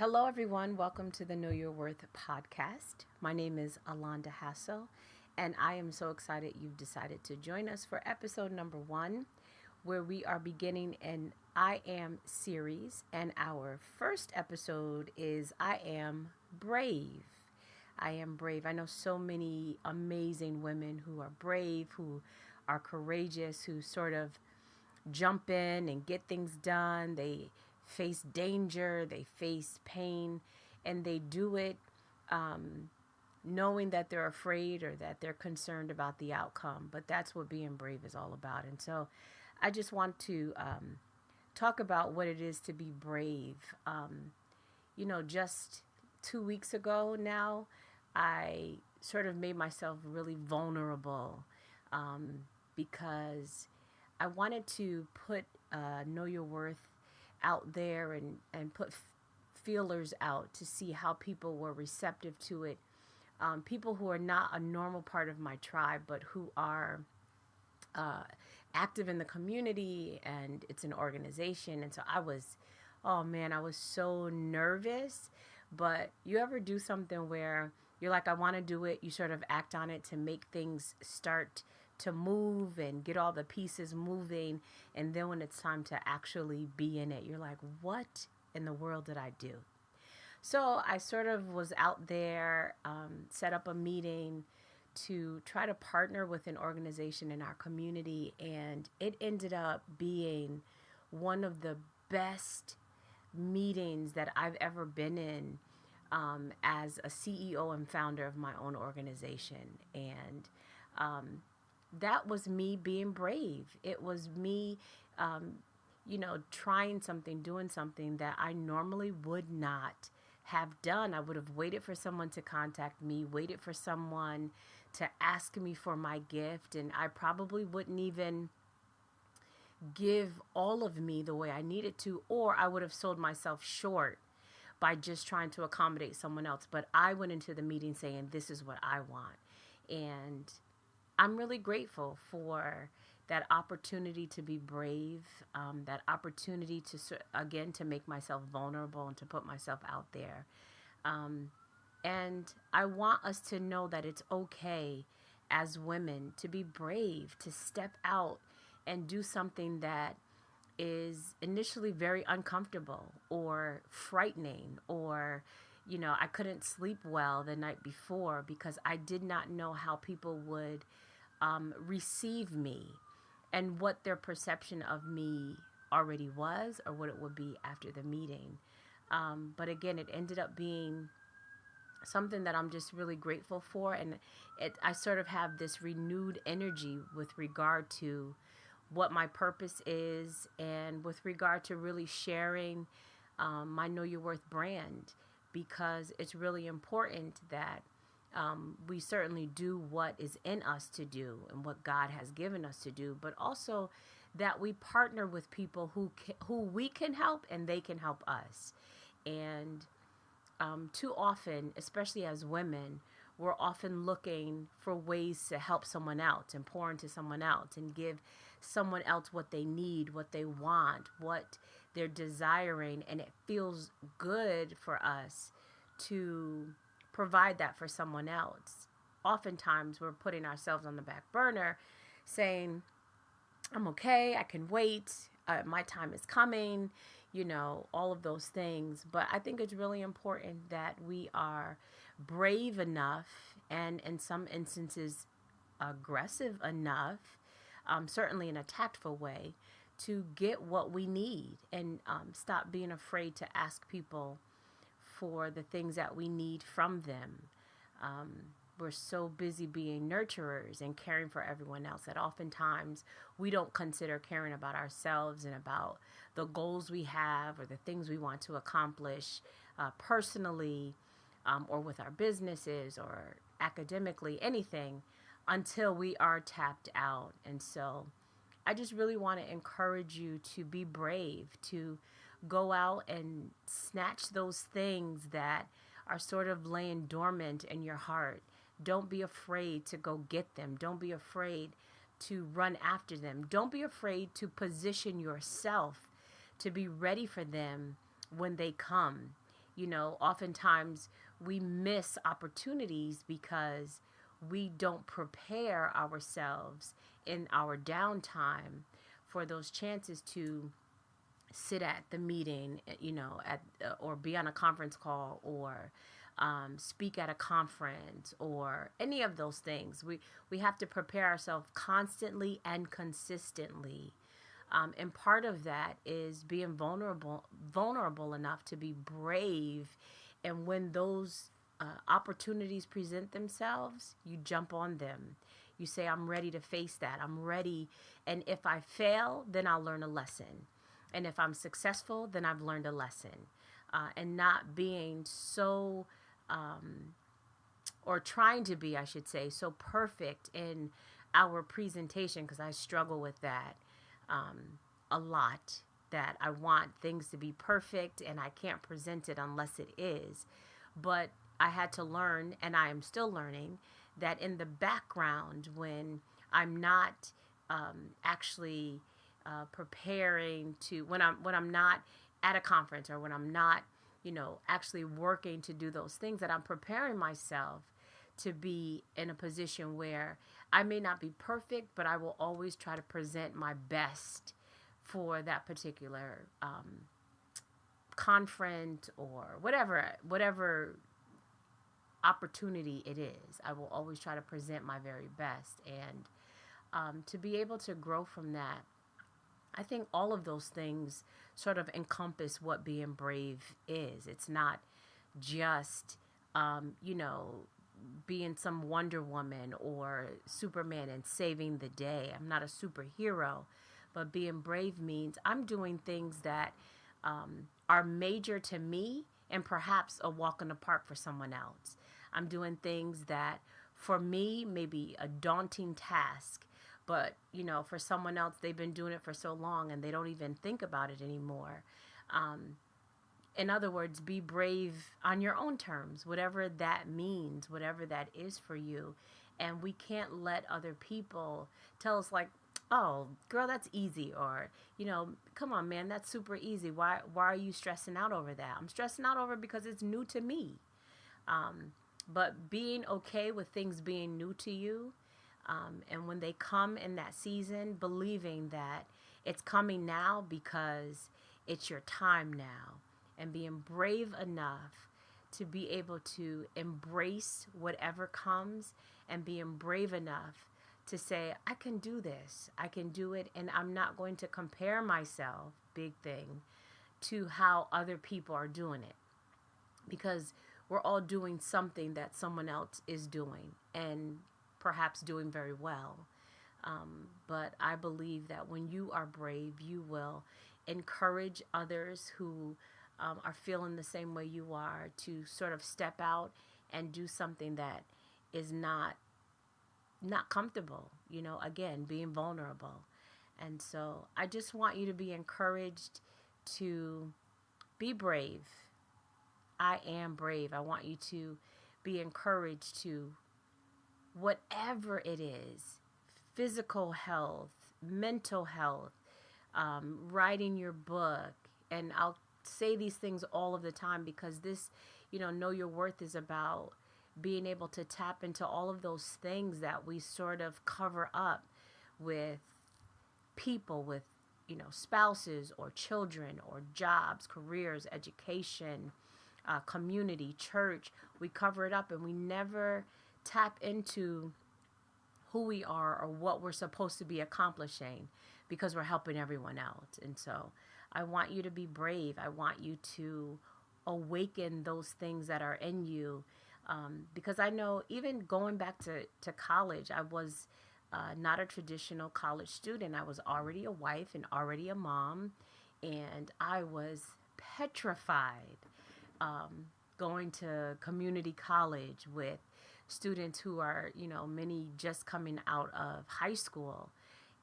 Hello, everyone. Welcome to the Know Your Worth podcast. My name is Alonda Hassel, and I am so excited you've decided to join us for episode number 1, where we are beginning an I Am series. And our first episode is I Am Brave. I am brave. I know so many amazing women who are brave, who are courageous, who sort of jump in and get things done. They face danger, they face pain, and they do it um, knowing that they're afraid or that they're concerned about the outcome. But that's what being brave is all about. And so I just want to talk about what it is to be brave. Just 2 weeks ago now, I sort of made myself really vulnerable because I wanted to put Know Your Worth out there and put feelers out to see how people were receptive to it. People who are not a normal part of my tribe, but who are uh, active in the community, and it's an organization. And so oh man, I was so nervous. But you ever do something where you're like, I want to do it, you sort of act on it to make things start to move and get all the pieces moving. And then when it's time to actually be in it, you're like, what in the world did I do? So I sort of was out there, set up a meeting to try to partner with an organization in our community. And it ended up being one of the best meetings that I've ever been in as a CEO and founder of my own organization. And that was me being brave. It was me, trying something, doing something that I normally would not have done. I would have waited for someone to contact me, waited for someone to ask me for my gift, and I probably wouldn't even give all of me the way I needed to, or I would have sold myself short by just trying to accommodate someone else. But I went into the meeting saying, this is what I want. And I'm really grateful for that opportunity to be brave, that opportunity again, to make myself vulnerable and to put myself out there. And I want us to know that it's okay as women to be brave, to step out and do something that is initially very uncomfortable or frightening, or I couldn't sleep well the night before because I did not know how people would receive me and what their perception of me already was or what it would be after the meeting. But again, it ended up being something that I'm just really grateful for. And I sort of have this renewed energy with regard to what my purpose is and with regard to really sharing my Know Your Worth brand, because it's really important that we certainly do what is in us to do and what God has given us to do, but also that we partner with people who we can help and they can help us. And too often, especially as women, we're often looking for ways to help someone else and pour into someone else and give someone else what they need, what they want, what they're desiring. And it feels good for us to provide that for someone else. Oftentimes, we're putting ourselves on the back burner saying, I'm okay, I can wait, my time is coming, all of those things. But I think it's really important that we are brave enough and in some instances aggressive enough, certainly in a tactful way, to get what we need and stop being afraid to ask people for the things that we need from them. We're so busy being nurturers and caring for everyone else that oftentimes we don't consider caring about ourselves and about the goals we have or the things we want to accomplish personally, or with our businesses or academically, anything, until we are tapped out. And so I just really want to encourage you to be brave, to go out and snatch those things that are sort of laying dormant in your heart. Don't be afraid to go get them. Don't be afraid to run after them. Don't be afraid to position yourself to be ready for them when they come. Oftentimes we miss opportunities because we don't prepare ourselves in our downtime for those chances to sit at the meeting, or be on a conference call, or speak at a conference, or any of those things. We have to prepare ourselves constantly and consistently. And part of that is being vulnerable enough to be brave. And when those opportunities present themselves, you jump on them. You say, I'm ready to face that. I'm ready. And if I fail, then I'll learn a lesson. And if I'm successful, then I've learned a lesson. And not being so, or trying to be, I should say, so perfect in our presentation, because I struggle with that a lot, that I want things to be perfect and I can't present it unless it is. But I had to learn, and I am still learning, that in the background, when I'm not actually preparing to, when I'm not at a conference, or when I'm not, actually working to do those things, that I'm preparing myself to be in a position where I may not be perfect, but I will always try to present my best for that particular conference, or whatever opportunity it is. I will always try to present my very best, and to be able to grow from that. I think all of those things sort of encompass what being brave is. It's not just, being some Wonder Woman or Superman and saving the day. I'm not a superhero, but being brave means I'm doing things that are major to me and perhaps a walk in the park for someone else. I'm doing things that for me may be a daunting task, but for someone else, they've been doing it for so long and they don't even think about it anymore. In other words, be brave on your own terms, whatever that means, whatever that is for you. And we can't let other people tell us, like, oh, girl, that's easy. Or, come on, man, that's super easy. Why are you stressing out over that? I'm stressing out over it because it's new to me. But being okay with things being new to you, and when they come in that season, believing that it's coming now because it's your time now, and being brave enough to be able to embrace whatever comes, and being brave enough to say, I can do this, I can do it, and I'm not going to compare myself, big thing, to how other people are doing it. Because we're all doing something that someone else is doing, and perhaps doing very well. But I believe that when you are brave, you will encourage others who are feeling the same way you are to sort of step out and do something that is not comfortable, again, being vulnerable. And so I just want you to be encouraged to be brave. I am brave. I want you to be encouraged to, whatever it is, physical health, mental health, writing your book. And I'll say these things all of the time because this, know your worth is about being able to tap into all of those things that we sort of cover up with people, with, spouses or children or jobs, careers, education, community, church. We cover it up and we never tap into who we are or what we're supposed to be accomplishing because we're helping everyone else. And so I want you to be brave. I want you to awaken those things that are in you. Because I know even going back to college, I was not a traditional college student. I was already a wife and already a mom. And I was petrified going to community college with students who are, many just coming out of high school.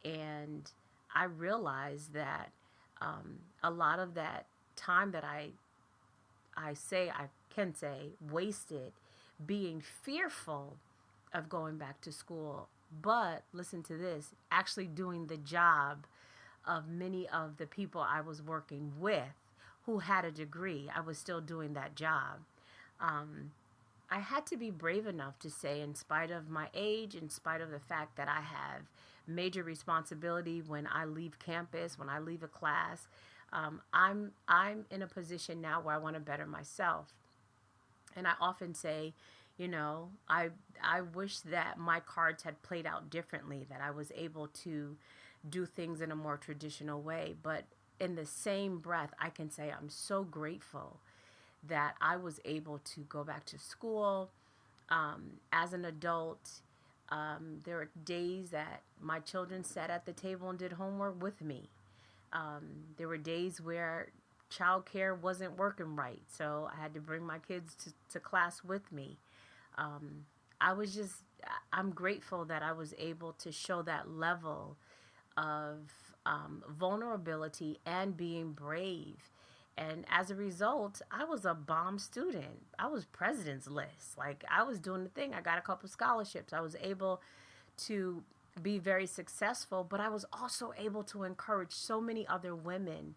And I realized that a lot of that time that I can say wasted being fearful of going back to school, but listen to this, actually doing the job of many of the people I was working with who had a degree, I was still doing that job. Um, I had to be brave enough to say, in spite of my age, in spite of the fact that I have major responsibility when I leave campus, when I leave a class, I'm in a position now where I want to better myself. And I often say, I wish that my cards had played out differently, that I was able to do things in a more traditional way. But in the same breath, I can say I'm so grateful that I was able to go back to school as an adult. There were days that my children sat at the table and did homework with me. There were days where childcare wasn't working right, so I had to bring my kids to class with me. Um, I was just, I'm grateful that I was able to show that level of vulnerability and being brave. And as a result, I was a bomb student. I was president's list. Like, I was doing the thing. I got a couple scholarships. I was able to be very successful, but I was also able to encourage so many other women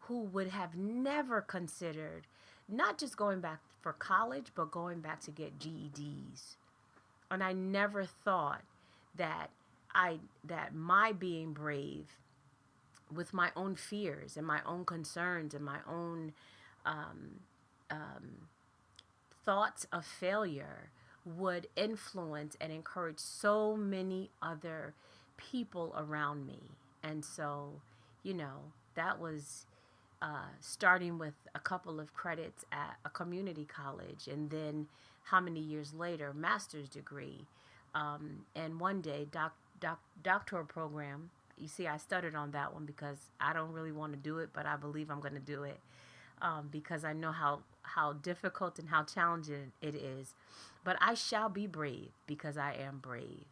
who would have never considered not just going back for college, but going back to get GEDs. And I never thought that that my being brave with my own fears and my own concerns and my own um, um, thoughts of failure would influence and encourage so many other people around me. And so, that was starting with a couple of credits at a community college, and then how many years later, master's degree, and one day, doctoral program. You see, I stuttered on that one because I don't really want to do it, but I believe I'm going to do it because I know how difficult and how challenging it is. But I shall be brave because I am brave.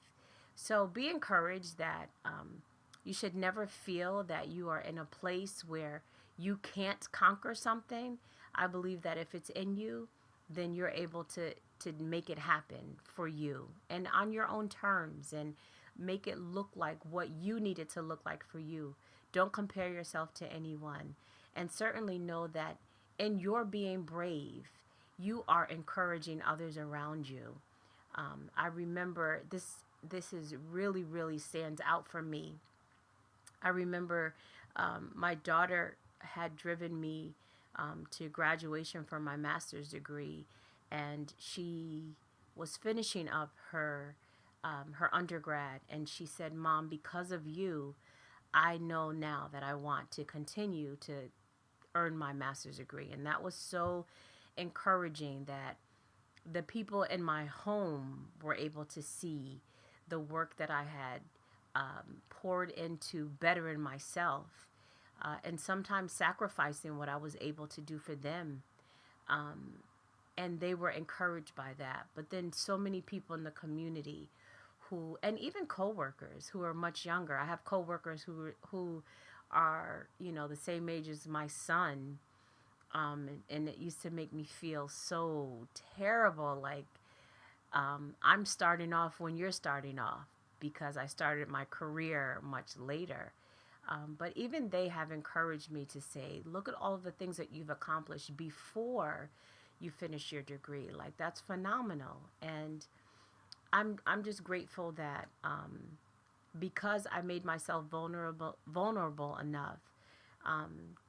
So be encouraged that you should never feel that you are in a place where you can't conquer something. I believe that if it's in you, then you're able to make it happen for you and on your own terms, and make it look like what you need it to look like for you. Don't compare yourself to anyone. And certainly know that in your being brave, you are encouraging others around you. I remember this is really, really stands out for me. I remember my daughter had driven me to graduation for my master's degree, and she was finishing up her undergrad, and she said, "Mom, because of you, I know now that I want to continue to earn my master's degree." And that was so encouraging that the people in my home were able to see the work that I had poured into bettering myself, and sometimes sacrificing what I was able to do for them. Um, and they were encouraged by that. But then so many people in the community who, and even coworkers who are much younger. I have coworkers who are, the same age as my son. And it used to make me feel so terrible. Like, I'm starting off when you're starting off because I started my career much later. But even they have encouraged me to say, look at all of the things that you've accomplished before you finish your degree. Like, that's phenomenal. And I'm just grateful that because I made myself vulnerable enough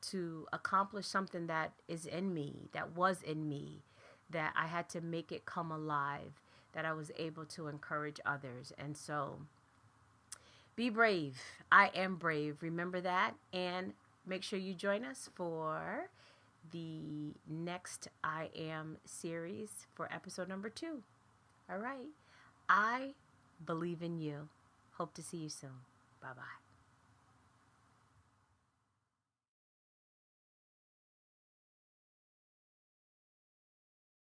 to accomplish something that is in me, that was in me, that I had to make it come alive, that I was able to encourage others. And so be brave. I am brave. Remember that. And make sure you join us for the next I Am series for episode number 2. All right. I believe in you. Hope to see you soon. Bye bye.